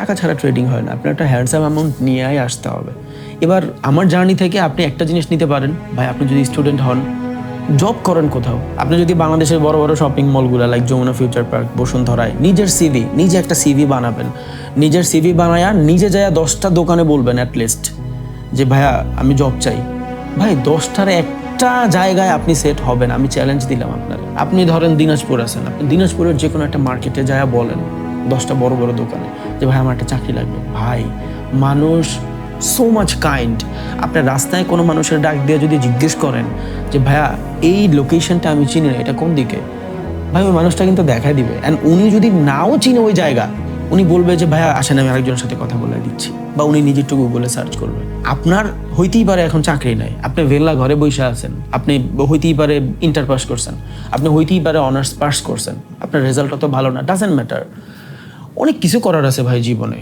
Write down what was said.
টাকা ছাড়া ট্রেডিং হয় না, আপনার একটা হ্যান্ডসাম অ্যামাউন্ট নিয়েই আসতে হবে। এবার আমার জার্নি থেকে আপনি একটা জিনিস নিতে পারেন ভাই, আপনি যদি স্টুডেন্ট হন, জব করেন কোথাও, আপনি যদি বাংলাদেশের বড় বড় শপিং মলগুলো লাইক যমুনা ফিউচার পার্ক, বসুন্ধরায় নিজে একটা সিভি বানাবেন, নিজের সিভি বানায়া নিজে যায় 10টা দোকানে বলবেন অ্যাটলিস্ট যে ভাইয়া আমি জব চাই। ভাই 10টার একটা জায়গায় আপনি সেট হবেন, আমি চ্যালেঞ্জ দিলাম আপনার। আপনি ধরেন দিনাজপুর আছেন, আপনি দিনাজপুরের যে কোনো একটা মার্কেটে যায় বলেন 10টা বড় বড় দোকানে যে ভাই আমার একটা চাকরি লাগবে। ভাই মানুষ সো মাচ কাইন্ড। আপনার রাস্তায় কোনো মানুষের ডাক দিয়ে যদি জিজ্ঞেস করেন যে ভাইয়া এই লোকেশনটা আমি চিনি না, এটা কোন দিকে, ভাই ওই মানুষটা কিন্তু দেখাই দিবে। অ্যান্ড উনি যদি নাও চিনে ওই জায়গা, উনি বলবে যে ভাইয়া আসেন আমি আরেকজনের সাথে কথা বলে দিচ্ছি, বা উনি নিজেরটু গুগলে সার্চ করবে। আপনার হইতেই পারে এখন চাকরি নাই, আপনি ভেল্লা ঘরে বসে আছেন, আপনি হইতেই পারে ইন্টার পাস করছেন, আপনি হইতেই পারে অনার্স পাস করছেন, আপনার রেজাল্ট অত ভালো না, ডাজেন্ট ম্যাটার। অনেক কিছু করার আছে ভাই জীবনে।